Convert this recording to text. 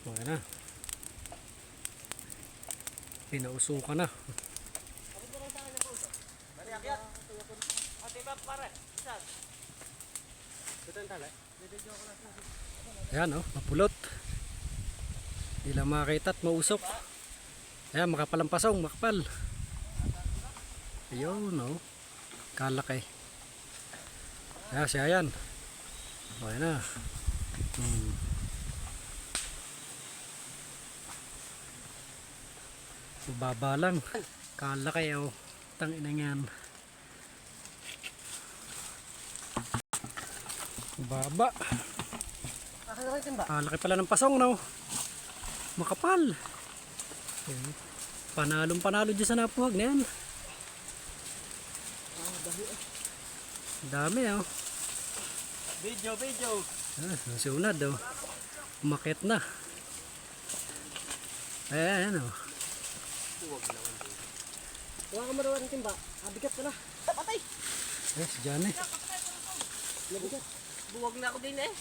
Okay na. Pinausukan na. Ayan oh, mapulot. Hindi lang makakita at mausok. Ayan, makapalampasong, makapal. Ayun oh, kalaki. Ayan, siya yan. Okay na. Baba lang. Kalaki oh. Tangina yan. Baba. Kalaki pala ng pasong no. Makapal. Panalong panalo dyan sa napuhag na yan. Dami oh. Video. Nasunad oh. Umakit na. Ayan oh. Huwag ka maruan ng timba. Bigat ka na. Patay. Yes, dyan eh. Nabigat. Buwag na ako din eh.